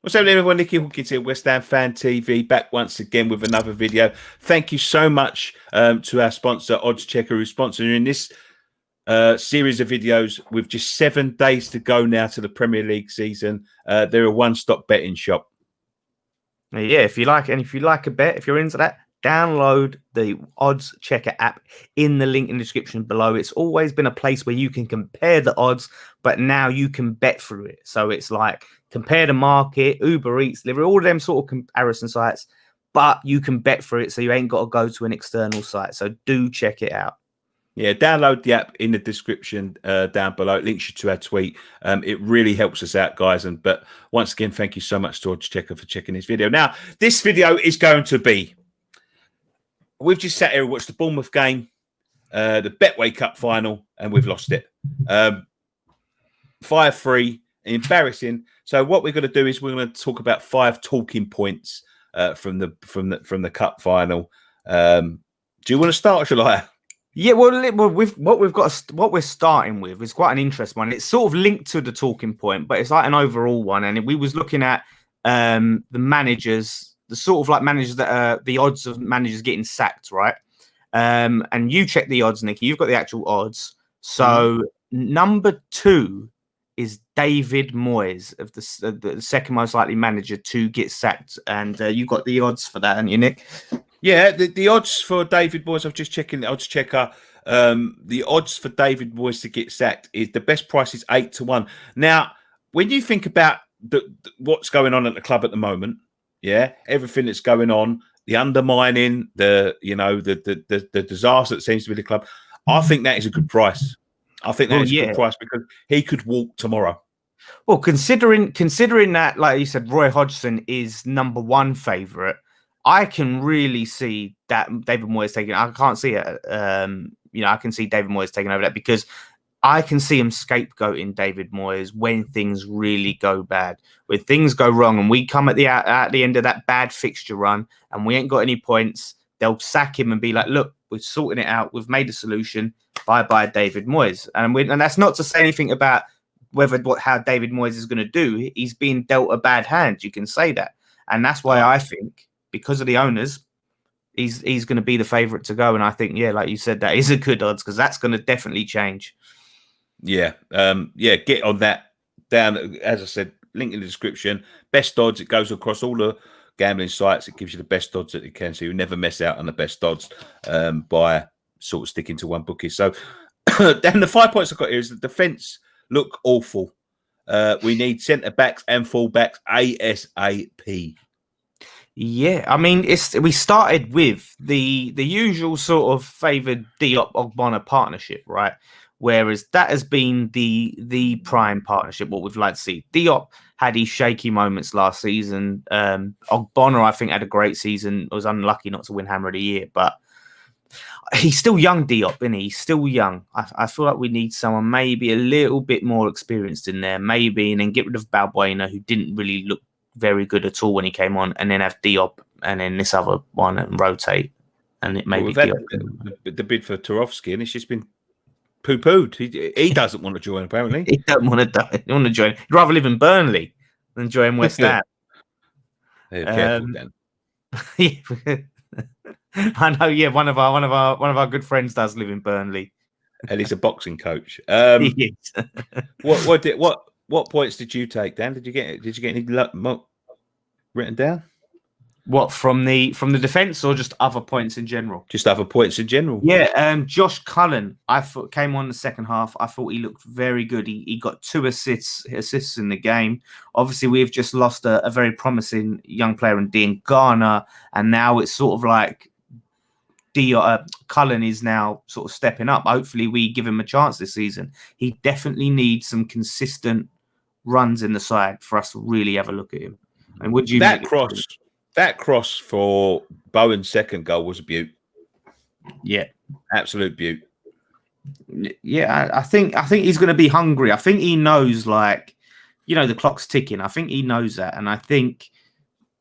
What's happening, everyone? Nicky Hawkins here, West Ham Fan TV, back once again with another video. Thank you so much to our sponsor, Odds Checker, who's sponsoring this series of videos with just 7 days to go now to the Premier League season. They're a one-stop betting shop. Yeah, if you like a bet, if you're into that, download the Odds Checker app in the link in the description below. It's always been a place where you can compare the odds, but now you can bet through it. So it's like compare the market, Uber Eats, Delivery, all of them sort of comparison sites, but you can bet through it, so you ain't got to go to an external site. So do check it out. Yeah, download the app in the description down below. It links you to our tweet. It really helps us out, guys. But once again, thank you so much to Odds Checker for checking this video. Now, this video is going to be, we've just sat here and watched the Bournemouth game, the Betway Cup final, and we've lost it. 5-3, embarrassing. So what we're going to do is we're going to talk about 5 talking points from the cup final. Do you want to start, or shall I? Yeah, well, what we're starting with is quite an interesting one. It's sort of linked to the talking point, but it's like an overall one. And we was looking at the managers, the sort of like managers that are the odds of managers getting sacked, right? And you check the odds, Nicky. You've got the actual odds. So number 2 is David Moyes, of the second most likely manager to get sacked, and you've got the odds for that, haven't you, Nick? Yeah, the odds for David Moyes, I'm just checking the Odds Checker. The odds for David Moyes to get sacked is the best price is 8-1. Now, when you think about what's going on at the club at the moment, yeah, everything that's going on, the undermining, the disaster that seems to be the club, I think that is a good price. I think that is a good price because he could walk tomorrow. Well, considering that, like you said, Roy Hodgson is number 1 favourite. I can really see that David Moyes taking. I can't see it. I can see David Moyes taking over that because I can see him scapegoating David Moyes when things really go bad, when things go wrong, and we come at the end of that bad fixture run, and we ain't got any points. They'll sack him and be like, "Look, we're sorting it out. We've made a solution. Bye, David Moyes." And that's not to say anything about how David Moyes is going to do. He's being dealt a bad hand. You can say that, and that's why I think, because of the owners, he's going to be the favourite to go. And I think, yeah, like you said, that is a good odds because that's going to definitely change. Yeah, get on that down. As I said, link in the description. Best odds. It goes across all the gambling sites. It gives you the best odds that you can, so you never miss out on the best odds by sort of sticking to one bookie. So, then the 5 points I've got here is the defence look awful. We need centre backs and full backs ASAP. Yeah, I mean, we started with the usual sort of favoured Diop-Ogbonna partnership, right? Whereas that has been the prime partnership, what we'd like to see. Diop had his shaky moments last season. Ogbonna, I think, had a great season. Was unlucky not to win Hammer of the Year, but he's still young, Diop, isn't he? He's still young. I feel like we need someone maybe a little bit more experienced in there, maybe, and then get rid of Balbuena, who didn't really look very good at all when he came on, and then have Diop and then this other one and rotate. And it may be Diop. The bid for Turovsky, and it's just been poo-pooed. He doesn't want to join, apparently. He don't want to join. He'd rather live in Burnley than join West Ham. Careful, Dan. I know. Yeah, one of our good friends does live in Burnley, and he's a boxing coach. He is. What points did you take, Dan? Did you get any written down? What, from the defence or just other points in general? Just other points in general. Yeah, Josh Cullen, I thought, came on the second half. I thought he looked very good. He got 2 assists in the game. Obviously, we've just lost a very promising young player in Dean Garner, and now it's sort of like Cullen is now sort of stepping up. Hopefully, we give him a chance this season. He definitely needs some consistent runs in the side for us to really have a look at him. And would you that cross for Bowen's second goal was a beaut. Yeah, absolute beaut. Yeah, I think he's going to be hungry. I think he knows, like, the clock's ticking. I think he knows that, and I think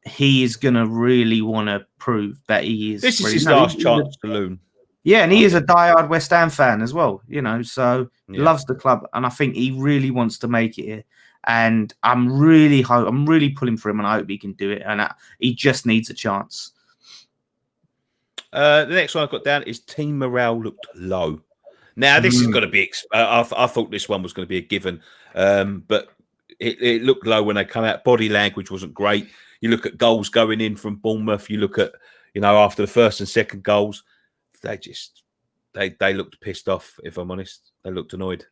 he is going to really want to prove that he is. This is his last chance to loon. Yeah, and he is a diehard West Ham fan as well, so he loves the club, and I think he really wants to make it here. And I'm really pulling for him, and I hope he can do it. And he just needs a chance. The next one I've got down is team morale looked low. Now, this is going to be... I thought this one was going to be a given, but it looked low when they come out. Body language wasn't great. You look at goals going in from Bournemouth. You look at, after the first and second goals, they looked pissed off, if I'm honest. They looked annoyed.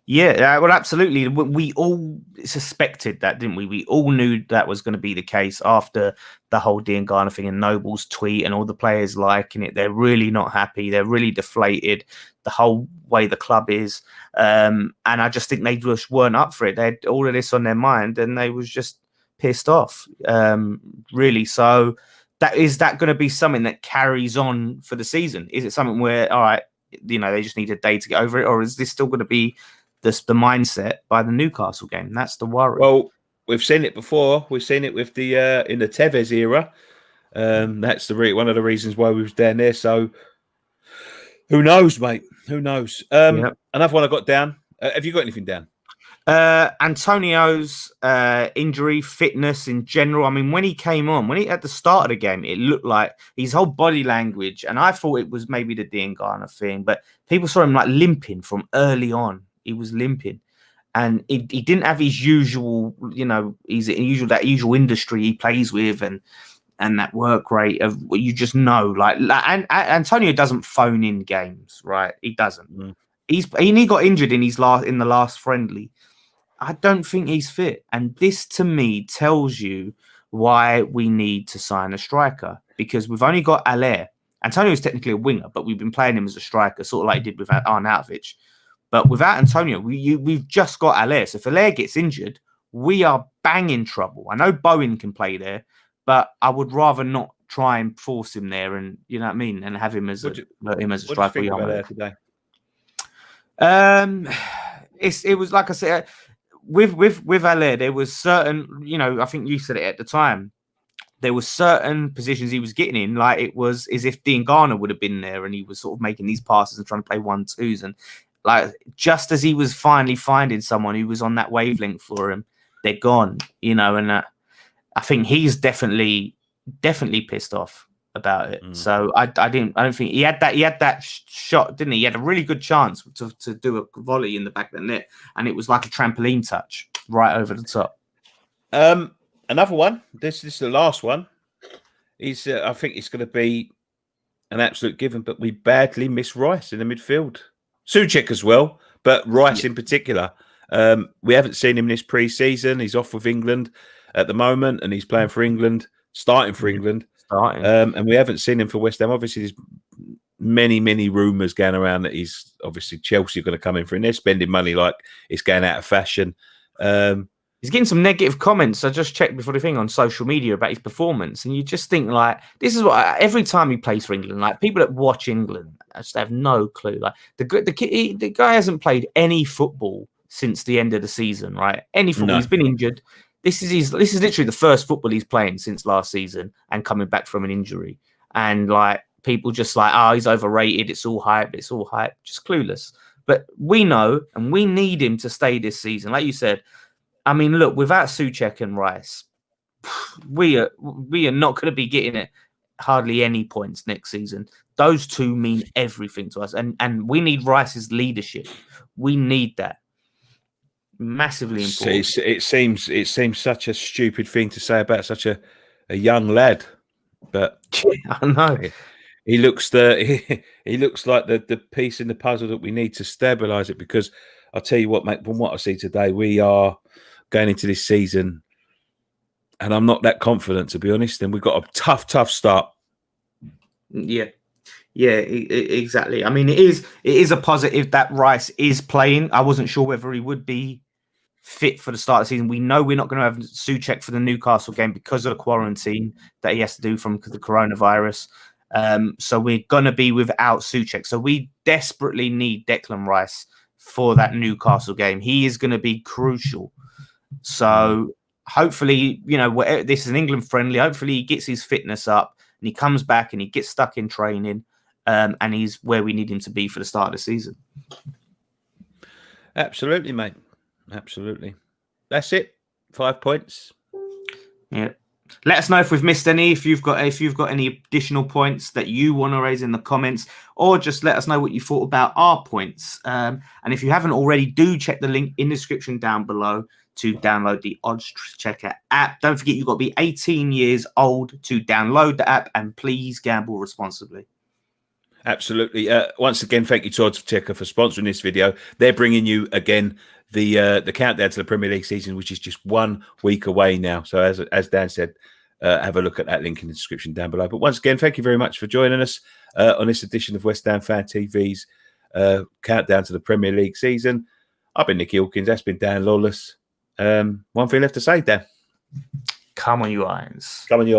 Yeah, well, absolutely. We all suspected that, didn't we? We all knew that was going to be the case after the whole Diangana thing and Noble's tweet and all the players liking it. They're really not happy. They're really deflated, the whole way the club is. And I just think they just weren't up for it. They had all of this on their mind and they was just pissed off, really. So is that going to be something that carries on for the season? Is it something where, all right, they just need a day to get over it, or is this still going to be the mindset by the Newcastle game? That's the worry. Well, we've seen it before. We've seen it with the in the Tevez era. That's one of the reasons why we was down there. So who knows, mate? Who knows? Another one I got down. Have you got anything down? Antonio's injury, fitness in general. I mean, when he came on, at the start of the game, it looked like his whole body language, and I thought it was maybe the Diangana thing, but people saw him like limping from early on. He was limping, and he didn't have his usual, that usual industry he plays with, and that work rate of you just know, and Antonio doesn't phone in games, right? He doesn't. He got injured in the last friendly. I don't think he's fit. And this, to me, tells you why we need to sign a striker, because we've only got Haller. Antonio is technically a winger, but we've been playing him as a striker, sort of like he did with Arnautovic. But without Antonio, we've just got Haller. So if Haller gets injured, we are bang in trouble. I know Bowen can play there, but I would rather not try and force him there, and you know what I mean, and have him as a striker. What do you think about Haller today? It was like I said. With Haller, there was certain, I think you said it at the time, there were certain positions he was getting in, like it was as if Diangana would have been there and he was sort of making these passes and trying to play 1-2s, and like just as he was finally finding someone who was on that wavelength for him, they're gone, and I think he's definitely pissed off about it. So I don't think he had that shot, didn't he? He had a really good chance to do a volley in the back of the net, and it was like a trampoline touch right over the top. Another one. This is the last one. Is I think it's going to be an absolute given, but we badly miss Rice in the midfield. Souček as well, but Rice in particular. We haven't seen him this pre-season. He's off with England at the moment, and he's playing for England, starting for England. And we haven't seen him for West Ham. Obviously, there's many rumours going around that he's obviously Chelsea are going to come in for him. They're spending money like it's going out of fashion. He's getting some negative comments. I just checked before the thing on social media about his performance, and you just think like this is what every time he plays for England, like people that watch England just have no clue. Like the guy hasn't played any football since the end of the season, right? Any football. No. He's been injured. This is literally the first football he's playing since last season and coming back from an injury. And like people just like, he's overrated. It's all hype. Just clueless. But we know, and we need him to stay this season. Like you said, I mean, look, without Souček and Rice, we are not going to be getting it hardly any points next season. Those two mean everything to us. And we need Rice's leadership. We need that. Massively important. It seems such a stupid thing to say about such a young lad, but I know he looks like the piece in the puzzle that we need to stabilise it. Because I'll tell you what, mate, from what I see today, we are going into this season, and I'm not that confident, to be honest. And we've got a tough start. Yeah, exactly. I mean, it is a positive that Rice is playing. I wasn't sure whether he would be fit for the start of the season. We know we're not going to have Souček for the Newcastle game because of the quarantine that he has to do from the coronavirus. So we're going to be without Souček. So we desperately need Declan Rice for that Newcastle game. He is going to be crucial. So hopefully, this is an England friendly. Hopefully he gets his fitness up and he comes back and he gets stuck in training, and he's where we need him to be for the start of the season. Absolutely, mate. Absolutely. that's it. 5 points. Yeah. Let us know if we've missed any. If you've got any additional points that you want to raise in the comments, or just let us know what you thought about our points. And if you haven't already, do check the link in the description down below to download the Odds Checker app. Don't forget, you've got to be 18 years old to download the app, and please gamble responsibly. Absolutely. Once again, thank you to Odds Checker for sponsoring this video. They're bringing you again the countdown to the Premier League season, which is just 1 week away now. So as Dan said, have a look at that link in the description down below. But once again, thank you very much for joining us on this edition of West Ham Fan TV's countdown to the Premier League season. I've been Nick Hawkins. That's been Dan Lawless. One thing left to say, Dan. Come on, you irons. Come on, you irons.